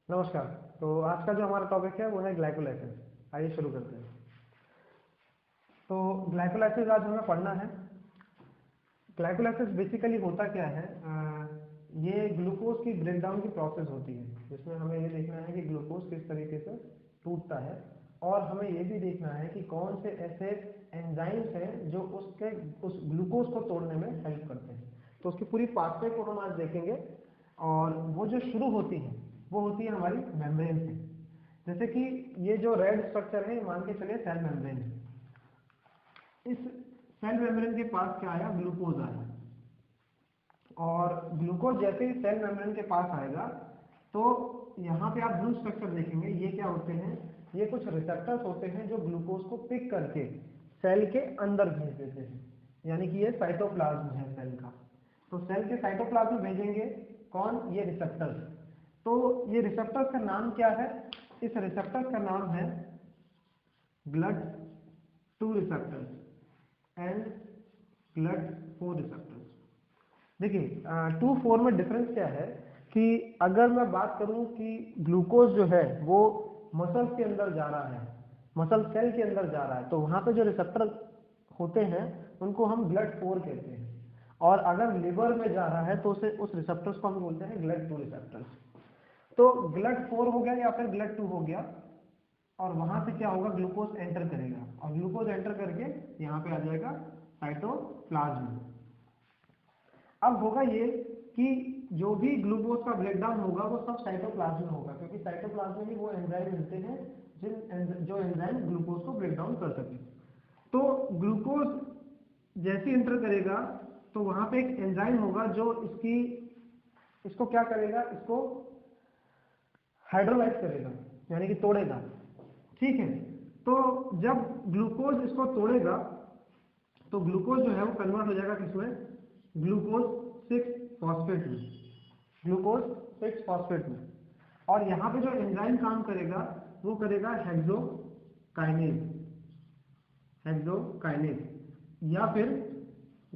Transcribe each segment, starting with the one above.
नमस्कार। तो आज का जो हमारा टॉपिक है वो है ग्लाइकोलाइसिस। आइए शुरू करते हैं। तो ग्लाइकोलाइसिस आज हमें पढ़ना है। ग्लाइकोलाइसिस बेसिकली होता क्या है, ये ग्लूकोज की ब्रेकडाउन की प्रोसेस होती है, जिसमें हमें ये देखना है कि ग्लूकोज किस तरीके से टूटता है, और हमें ये भी देखना है कि कौन से ऐसे एंजाइम्स हैं जो उस ग्लूकोज को तोड़ने में हेल्प करते हैं। तो उसकी पूरी पाथवे को हम आज देखेंगे, और वो जो शुरू होती है वो होती है हमारी मेम्ब्रेन से। जैसे कि ये जो रेड स्ट्रक्चर है, मान के चलिए सेल मेम्ब्रेन है। इस सेल मेम्ब्रेन के पास क्या आया, ग्लूकोज आया, और ग्लूकोज जैसे ही सेल मेम्ब्रेन के पास आएगा तो यहाँ पे आप ब्लू स्ट्रक्चर देखेंगे, ये क्या होते हैं, ये कुछ रिसेप्टर्स होते हैं जो ग्लूकोज को पिक करके सेल के अंदर भेज देते हैं। यानी कि ये साइटोप्लाज्म है सेल का। तो सेल के साइटोप्लाज्म भेजेंगे कौन, ये रिसेप्टर्स। तो ये रिसेप्टर्स का नाम क्या है, इस रिसेप्टर्स का नाम है blood 2 receptors and blood 4 receptors. देखिए 2-4 में डिफरेंस क्या है कि अगर मैं बात करूं कि ग्लूकोज जो है वो मसल्स के अंदर जा रहा है, मसल सेल के अंदर जा रहा है, तो वहां पे जो रिसेप्टर होते हैं उनको हम ब्लड 4 कहते हैं। और अगर लिवर में जा रहा है तो उसे उस रिसेप्टर्स को हम बोलते हैं ब्लड 2 रिसेप्टर्स। तो ब्लड 4 हो गया या फिर ब्लड 2 हो गया, और वहां से क्या होगा, ग्लूकोज एंटर करेगा, और ग्लूकोज एंटर करके यहाँ पे आ जाएगा साइटोप्लाज्म। अब होगा ये कि जो भी ग्लूकोज का ब्रेकडाउन होगा वो सब साइटोप्लाज्म में होगा, क्योंकि साइटोप्लाज्म में ही वो एंजाइम मिलते हैं जो एंजाइम ग्लूकोज को ब्रेकडाउन कर सके। तो ग्लूकोज जैसे एंटर करेगा तो वहां पे एक एंजाइम होगा जो इसको क्या करेगा, इसको हाइड्रोलाइज करेगा, यानी कि तोड़ेगा। ठीक है। तो जब ग्लूकोज इसको तोड़ेगा तो ग्लूकोज जो है वो कन्वर्ट हो जाएगा किसमें, ग्लूकोज 6 फॉस्फेट में, ग्लूकोज 6 फॉस्फेट में। और यहाँ पे जो एंजाइम काम करेगा वो करेगा हेक्सोकाइनेज, हेक्सोकाइनेज या फिर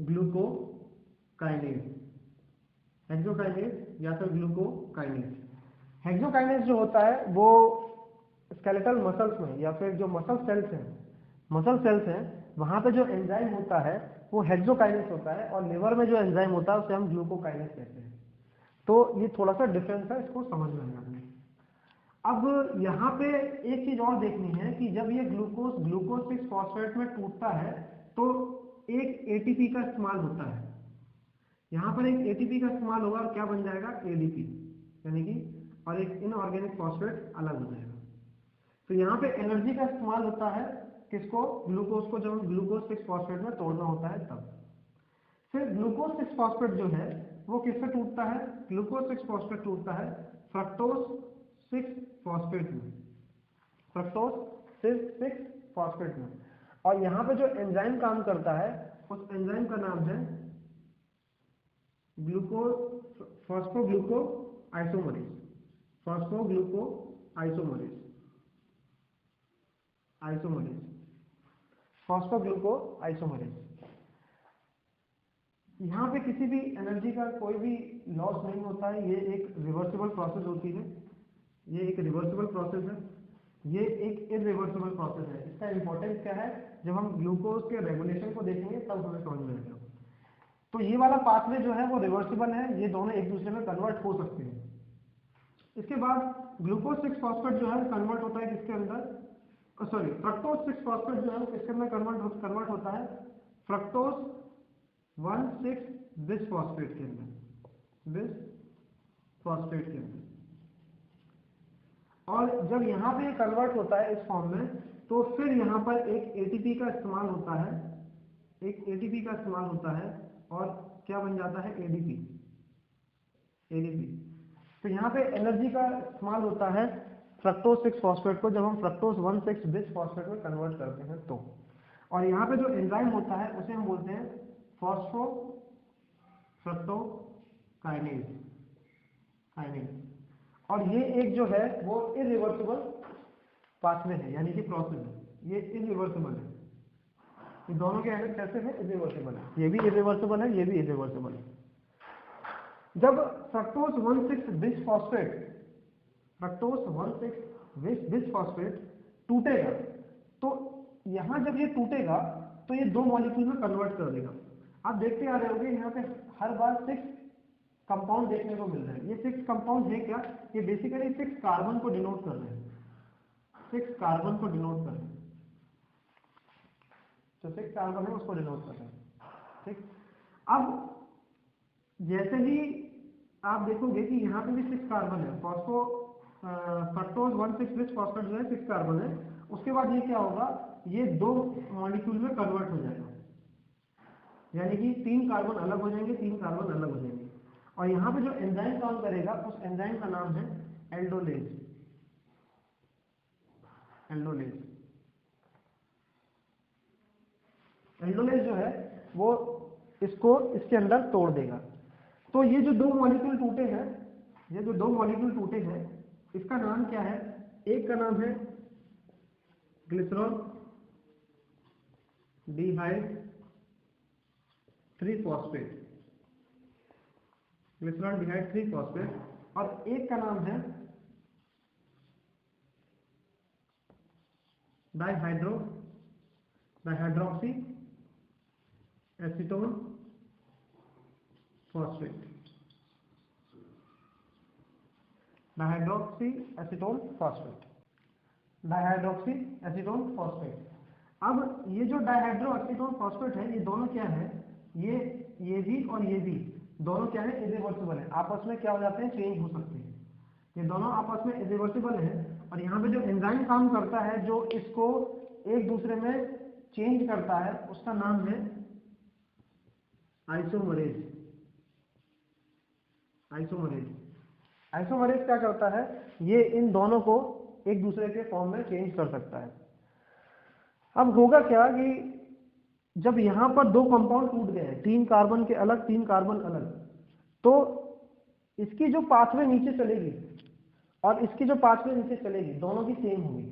ग्लूकोकाइनेज, हेक्सोकाइनेज या फिर ग्लूकोकाइनेज। हेक्सोकाइनेज जो होता है वो स्केलेटल मसल्स में या फिर जो मसल सेल्स हैं वहां पे जो एंजाइम होता है वो हेक्सोकाइनेज होता है, और लिवर में जो एंजाइम होता है उसे हम ग्लूकोकाइनेज कहते हैं। तो ये थोड़ा सा डिफरेंस है, इसको समझ में आना है। अब यहाँ पे एक चीज और देखनी है कि जब ये ग्लूकोज 6 फॉस्फेट में टूटता है तो एक एटीपी का इस्तेमाल होता है। यहाँ पर एक एटीपी का इस्तेमाल होगा और क्या बन जाएगा, एडीपी, यानी कि और एक इनऑर्गेनिक फॉस्फेट अलग हो जाएगा। तो यहाँ पे एनर्जी का इस्तेमाल होता है किसको, ग्लूकोज को, जब ग्लूकोज 6 फॉस्फेट में तोड़ना होता है तब। फिर ग्लूकोज 6 फॉस्फेट जो है वो किससे टूटता है, ग्लूकोज 6 फॉस्फेट टूटता है फ्रक्टोज 6 फॉस्फेट में, फ्रक्टोज 6 फॉस्फेट में। और यहाँ पे जो एंजाइम काम करता है उस एंजाइम का नाम है glucose phosphogluco isomerase, phosphogluco isomerase, isomerase, phosphogluco isomerase. यहाँ पे किसी भी एनर्जी का कोई भी लॉस नहीं होता है, ये एक रिवर्सिबल प्रोसेस होती है, ये एक रिवर्सिबल प्रोसेस है, ये एक इरिवर्सिबल प्रोसेस है। इसका इंपॉर्टेंस क्या है, जब हम ग्लूकोज के रेगुलेशन को देखेंगे तब हमें समझ में आएगा। तो ये वाला पाथवे जो है वो रिवर्सिबल है, ये दोनों एक दूसरे में कन्वर्ट हो सकते हैं। इसके बाद ग्लूकोज 6 फॉस्फेट जो है कन्वर्ट होता है किसके अंदर, सॉरी फ्रक्टोज 6 फॉस्फेट जो है वो किसके अंदर कन्वर्ट होता है, फ्रक्टोज 1,6 बिस फॉस्फेट के अंदर, बिस फॉस्फेट के अंदर। और जब यहाँ पे कन्वर्ट होता है इस फॉर्म में तो फिर यहाँ पर एक एटीपी का इस्तेमाल होता है, एक एटीपी का इस्तेमाल होता है, और क्या बन जाता है, एडीपी, एडीपी। तो यहाँ पे एनर्जी का इस्तेमाल होता है फ्रक्टोज 6 फॉस्फेट को जब हम फ्रक्टोज 1,6 बिस फॉस्फेट में कन्वर्ट करते हैं तो। और यहाँ पे जो एंजाइम होता है उसे हम बोलते हैं फॉस्फो फ्रक्टोकाइनेज, काइनेज। और ये एक जो है वो इरिवर्सिबल पाथवे है, यानी कि प्रोसेस है, ये इरिवर्सिबल है। ये दोनों के एंड कैसे है, इरिवर्सिबल है, ये भी इरिवर्सिबल है, ये भी इरिवर्सिबल है। जब fructose 1,6 bis phosphate fructose 1,6 bis phosphate टूटेगा, तो यहाँ जब ये टूटेगा तो ये 2 मॉलिक्यूल में कन्वर्ट कर देगा। आप देखते आ रहे होंगे यहाँ पे हर बार 6 कंपाउंड देखने को मिल रहे हैं। ये 6 कंपाउंड है क्या, ये बेसिकली 6 कार्बन को डिनोट कर रहे हैं, 6 कार्बन को डिनोट कर रहे हैं, जो 6 कार्बन है उसको डिनोट कर रहे हैं। ठीक, अब जैसे ही आप देखोगे कि यहाँ पे भी 6 कार्बन है, फ्रक्टोज 1,6 बिस फॉस्फेट जो है 6 कार्बन है, उसके बाद ये क्या होगा, ये 2 मॉलिक्यूल में कन्वर्ट हो जाएगा, यानी कि 3 कार्बन अलग हो जाएंगे, 3 कार्बन अलग हो जाएंगे। और यहाँ पे जो एंजाइम काम करेगा उस एंजाइम का नाम है एल्डोलेज। एल्डोलेज एल्डोलेज जो है वो इसको इसके अंदर तोड़ देगा। तो ये जो 2 मॉलिक्यूल टूटे हैं, ये जो 2 मॉलिक्यूल टूटे हैं, इसका नाम क्या है, एक का नाम है ग्लिसरॉल डिहाइड 3 फॉस्फेट, ग्लिसरॉल डिहाइड 3 फॉस्फेट, और एक का नाम है dihydroxy acetone phosphate, dihydroxy acetone phosphate, dihydroxy acetone phosphate. अब ये जो डाइहाइड्रो एसीटोन फॉस्फेट है, ये दोनों क्या है, ये भी और ये भी दोनों क्या है, इरिवर्सिबल है, आपस में क्या हो जाते हैं, चेंज हो सकते हैं, ये दोनों आपस में इरिवर्सिबल है। और यहाँ पे जो एंजाइम काम करता है, जो इसको एक दूसरे में चेंज करता है, उसका नाम है आइसोमरेज। आइसोमरेज आइसोमरेज क्या करता है, ये इन दोनों को एक दूसरे के फॉर्म में चेंज कर सकता है। अब होगा क्या कि जब यहाँ पर 2 कंपाउंड टूट गए, 3 कार्बन के अलग, 3 कार्बन अलग, तो इसकी जो पाथवे नीचे चलेगी और इसकी जो पाथवे नीचे चलेगी, दोनों की सेम होगी।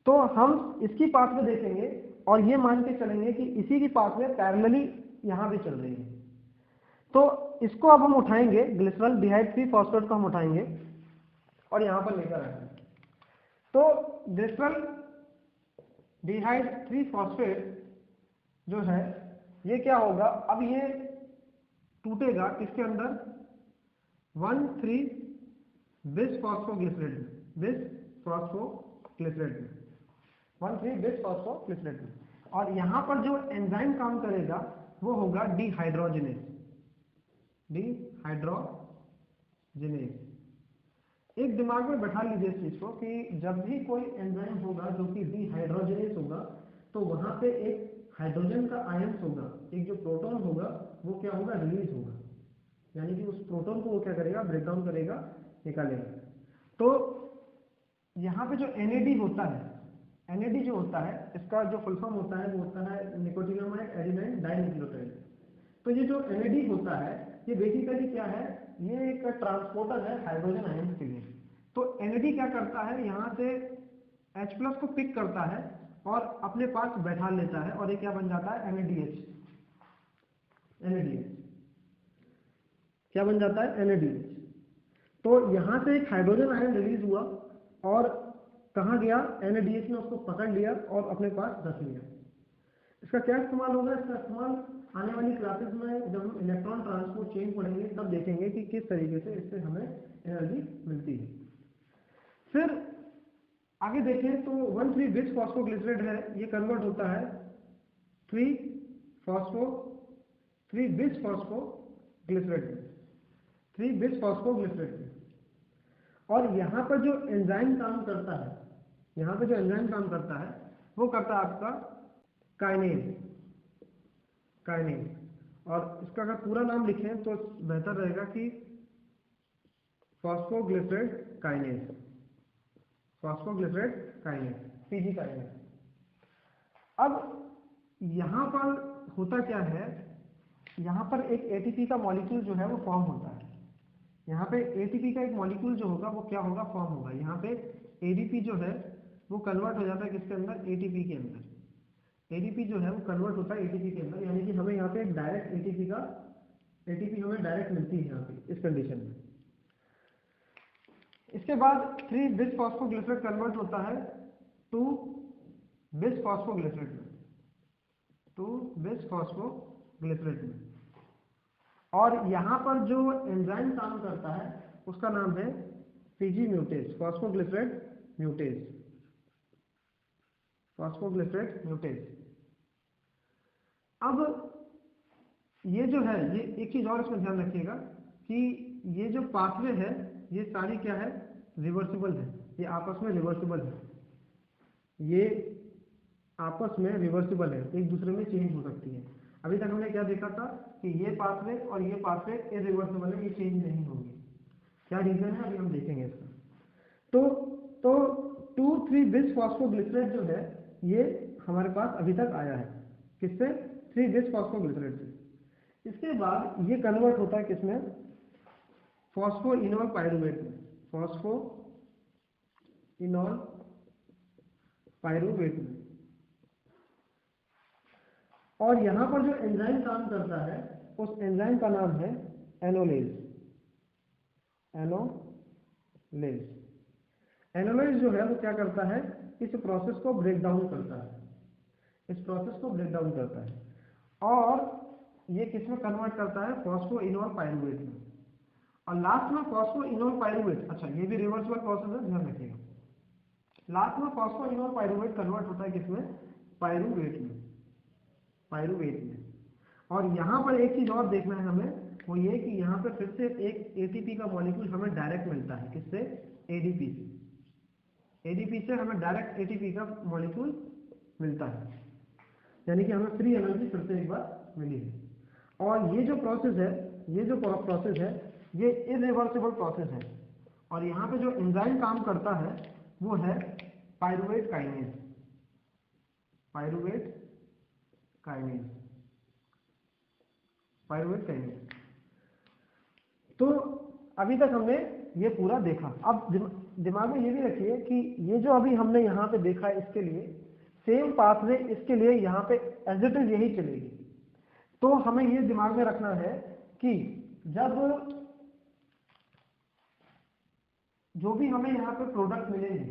तो हम इसकी पाथवे देखेंगे और ये मान के चलेंगे कि इसी की पाथवे पैरेलली यहाँ भी चल रही है। तो इसको अब हम उठाएंगे, ग्लिसरॉल डिहाइड 3 फॉस्फेट को हम उठाएंगे और यहाँ पर लेकर आएंगे। तो ग्लिसरॉल डिहाइड 3 फॉस्फेट जो है, ये क्या होगा, अब ये टूटेगा किसके अंदर, 1,3 बिस फॉस्फोग्लिसरेट में, बिस फॉस्फोग्लिसरेट में, 1,3 बिस फॉस्फोग्लिसरेट में। और यहाँ पर जो एंजाइम काम करेगा वो होगा डिहाइड्रोजिनेज, डिहाइड्रोजिनेज। एक दिमाग में बैठा लीजिए इस चीज को कि जब भी कोई एंजाइम होगा जो कि डिहाइड्रोजिनेज होगा, तो वहां पे एक हाइड्रोजन का आयंस होगा, एक जो प्रोटॉन होगा वो क्या होगा, रिलीज होगा, यानी कि उस प्रोटॉन को वो क्या करेगा, ब्रेक डाउन करेगा, निकालेगा। तो यहाँ पे जो NAD होता है, NAD जो होता है, इसका जो फुल फॉर्म होता है वो होता है निकोटिनामाइड एडेनाइन डाइन्यूक्लियोटाइड। तो ये जो NAD होता है, ये बेसिकली क्या है, ये एक ट्रांसपोर्टर है हाइड्रोजन आयंस के लिए। तो NAD क्या करता है, यहाँ से H+ को पिक करता है और अपने पास बैठा लेता है, और ये क्या बन जाता है, NADH। NADH क्या बन जाता है, NADH। तो यहाँ से एक हाइड्रोजन आयन रिलीज हुआ और कहाँ गया, NADH ने उसको पकड़ लिया और अपने पास रख लिया। इसका क्या इस्तेमाल होगा, इसका इस्तेमाल आने वाली क्लासेस में जब हम इलेक्ट्रॉन ट्रांसपोर्ट चेन पढ़ेंगे तब देखेंगे कि किस तरीके से इससे हमें एनर्जी मिलती है। फिर आगे देखें तो 1,3 बिस फॉस्फोग्लिसरेट है, ये कन्वर्ट होता है 3 बिस फॉस्फोग्लिसरेट में, 3 बिस फॉस्फोग्लिसरेट में। और यहाँ पर जो एंजाइम काम करता है, यहाँ पे जो एंजाइम काम करता है वो करता है आपका काइनेज। और इसका अगर पूरा नाम लिखें तो बेहतर रहेगा कि फॉस्फोग्लिसरेट काइनेज, PG काइनेज। अब यहाँ पर होता क्या है, यहाँ पर एक ATP का मॉलिक्यूल जो है वो फॉर्म होता है। यहाँ पे ATP का एक मॉलिक्यूल जो होगा वो क्या होगा, फॉर्म होगा। यहाँ पे ADP जो है वो कन्वर्ट हो जाता है किसके अंदर, ATP के अंदर। ADP जो है वो कन्वर्ट होता है ATP के अंदर, यानी कि हमें यहाँ पे एक डायरेक्ट ATP हमें डायरेक्ट मिलती है यहाँ पे इस कंडीशन में। इसके बाद 3 बिस फॉस्फोग्लिसरेट कन्वर्ट होता है 2 बिस फॉस्फोग्लिसरेट में, 2 बिस फॉस्फोग्लिसरेट में। और यहाँ पर जो एंजाइम काम करता है उसका नाम है पीजी म्यूटेज, फॉस्फोग्लिसरेट म्यूटेज, फॉस्फोग्लिसरेट म्यूटेज। अब ये जो है, ये एक चीज और इसमें ध्यान रखिएगा कि ये जो पाथवे है ये सारी क्या है, रिवर्सिबल है, ये आपस में रिवर्सिबल है, ये आपस में रिवर्सिबल है, एक दूसरे में चेंज हो सकती है। अभी तक हमने क्या देखा था कि ये पाथवे और ये पाथवे इरिवर्सिबल है, ये चेंज नहीं होंगे। क्या रीजन है अभी हम देखेंगे इसका। तो 2,3 बिस फॉस्फोग्लिसरेट जो है ये हमारे पास अभी तक आया है, किससे, 3 बिस फॉस्फोग्लिसरेट से। इसके बाद ये कन्वर्ट होता है किसमें, फॉस्फोइनोल पायरुवेट में, फॉस्फोइनोल पायरुवेट में। और यहां पर जो एंजाइम काम करता है उस एंजाइम का नाम है एनोलेज, एनोलेज। एनोलेज जो है वो क्या करता है, इस प्रोसेस को ब्रेक डाउन करता है, इस प्रोसेस को ब्रेक डाउन करता है और ये किसमें कन्वर्ट करता है, फॉस्फोइनोल पायरुवेट में। और लास्ट में फॉस्फोइनोल पायरुवेट, अच्छा ये भी रिवर्सिबल प्रोसेस है, ध्यान रखिएगा। लास्ट में फॉस्फोइनोल पायरुवेट कन्वर्ट होता है किसमें, पायरुवेट में, पायरुवेट में। और यहाँ पर एक चीज और देखना है हमें, वो ये कि यहाँ पर फिर से एक एटीपी का मॉलिक्यूल हमें डायरेक्ट मिलता है, किससे, एडीपी से। एडीपी से हमें डायरेक्ट एटीपी का मॉलिक्यूल मिलता है, यानी कि हमें फ्री एनर्जी फिर से एक बार मिली है। और ये जो प्रोसेस है, ये जो प्रोसेस है ये इरिवर्सिबल प्रोसेस है। और यहाँ पे जो एंजाइम काम करता है वो है pyruvate kinase, pyruvate kinase, pyruvate kinase. तो अभी तक हमने ये पूरा देखा। अब दिमाग में ये भी रखिए कि ये जो अभी हमने यहाँ पे देखा है इसके लिए सेम पाथवे इसके लिए यहाँ पे एज इट इज यही चलेगी। तो हमें ये दिमाग में रखना है कि जब जो भी हमें यहाँ पे प्रोडक्ट मिलेंगे,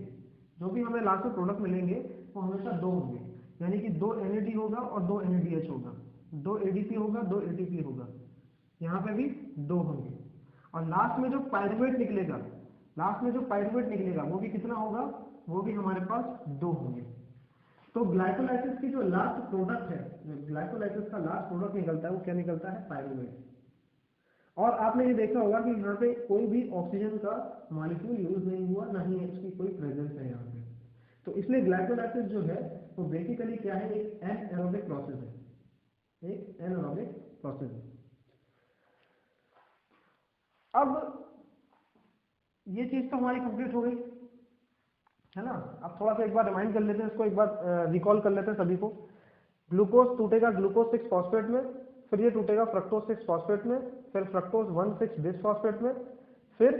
जो भी हमें लास्ट में प्रोडक्ट मिलेंगे वो हमेशा 2 होंगे, यानी कि 2 NAD होगा और 2 NADH होगा, 2 ADP होगा, 2 ATP होगा, यहाँ पे भी 2 होंगे। और लास्ट में जो पायरुवेट निकलेगा, लास्ट में जो पायरुवेट निकलेगा वो भी कितना होगा, वो भी हमारे पास 2 होंगे। तो ग्लाइकोलाइसिस की जो लास्ट प्रोडक्ट है, ग्लाइकोलाइसिस का लास्ट प्रोडक्ट निकलता है वो क्या निकलता है, पायरुवेट। और आपने ये देखा होगा कि यहाँ पे कोई भी ऑक्सीजन का मॉलिक्यूल यूज नहीं हुआ, ना ही इसकी कोई प्रेजेंस है यहाँ पे। तो इसलिए ग्लाइकोलाइसिस जो है वो बेसिकली क्या है, एक एनएरोबिक प्रोसेस है, एक एनएरोबिक प्रोसेस है। अब ये चीज तो हमारी कंप्लीट हो गई है ना। अब थोड़ा सा एक बार रिमाइंड कर लेते हैं इसको, एक बार रिकॉल कर लेते हैं सभी को। ग्लूकोज टूटेगा ग्लूकोज 6 फॉस्फेट में, फिर ये टूटेगा फ्रक्टोज 6 फॉस्फेट में, फिर फ्रक्टोज 1,6 बिस फॉस्फेट में, फिर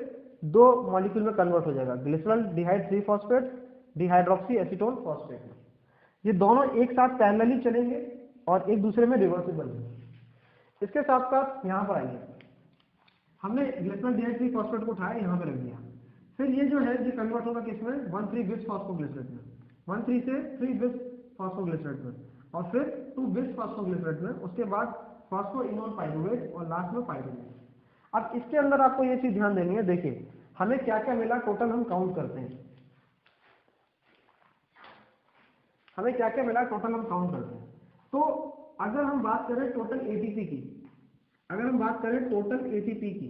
2 मॉलिक्यूल में कन्वर्ट हो जाएगा, glycerol डिहाइड 3 phosphate, dehydroxy acetone phosphate में। ये दोनों एक साथ पैरेलली चलेंगे और एक दूसरे में रिवर्सिबल है। इसके साथ साथ यहाँ पर आइए, हमने ग्लिसरॉल डिहाइड 3 फॉस्फेट को उठाया यहाँ पे रख दिया, फिर ये जो है ये कन्वर्ट होगा किसमें, 1,3 बिस फॉस्फोग्लिसरेट में, 1,3 से 3 बिस फॉस्फोग्लिसरेट में, और फिर 2 बिस फॉस्फोग्लिसरेट में, उसके बाद फॉस्फोइनोल पायरुवेट और लास्ट में पायरुवेट। अब इसके अंदर आपको ये चीज ध्यान देनी है, देखिए हमें क्या क्या मिला, टोटल हम काउंट करते हैं, हमें क्या क्या मिला टोटल हम काउंट करते हैं। तो अगर हम बात करें टोटल एटीपी की, अगर हम बात करें टोटल एटीपी की,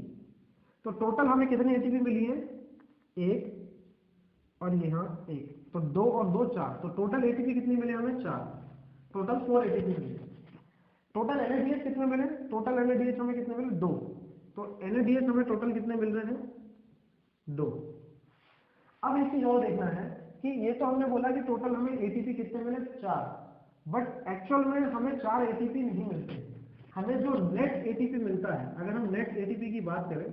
तो टोटल हमें कितनी एटीपी मिली है, 1 और यहाँ 1, तो 2 और 2 4, तो टोटल एटीपी कितनी मिली हमें, 4, टोटल 4 एटीपी मिली। टोटल NADH कितने मिले, टोटल NADH हमें कितने मिले, 2, तो NADH हमें टोटल कितने मिल रहे हैं, 2। अब एक चीज और देखना है कि ये तो हमने बोला कि टोटल हमें एटीपी कितने मिले, 4, बट एक्चुअल में हमें 4 एटीपी नहीं मिलते, हमें जो नेट एटीपी मिलता है, अगर हम नेट एटीपी की बात करें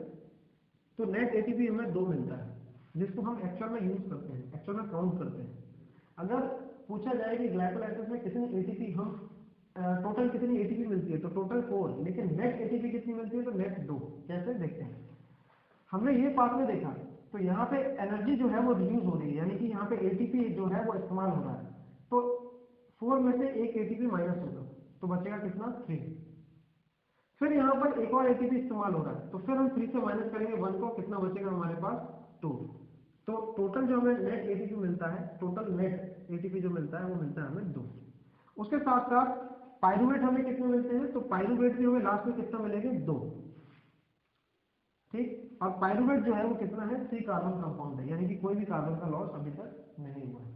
तो नेट एटीपी हमें 2 मिलता है, जिसको हम एक्चुअल में यूज करते हैं, एक्चुअल में काउंट करते हैं। अगर पूछा जाए कि ग्लाइकोलाइसिस में कितनी एटीपी हम टोटल कितनी एटीपी मिलती है, तो टोटल 4, लेकिन नेट एटीपी कितनी मिलती है, तो नेट 2। कैसे देखते हैं, हमने ये पार्ट में देखा तो यहाँ पे एनर्जी जो है वो रिड्यूस हो रही है, यानी कि यहाँ पे एटीपी जो है वो इस्तेमाल हो रहा है। तो 4 में से एक एटीपी माइनस होगा तो बचेगा कितना 3। फिर यहाँ पर एक और एटीपी इस्तेमाल हो रहा है, तो फिर हम 3 से माइनस करेंगे 1 को, कितना बचेगा हमारे पास 2। तो टोटल जो हमें नेट एटीपी मिलता है, टोटल नेट एटीपी जो मिलता है वो मिलता है हमें 2। उसके साथ साथ पायरुवेट हमें कितने मिलते हैं, तो पायरुवेट भी हमें लास्ट में कितना मिलेगा 2। ठीक, और पायरुवेट जो है वो कितना है 3 कार्बन कंपाउंड है, यानी कि कोई भी कार्बन का लॉस अभी तक नहीं हुआ है।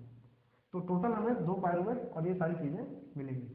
तो टोटल हमें 2 पायरुवेट और ये सारी चीजें मिलेंगी।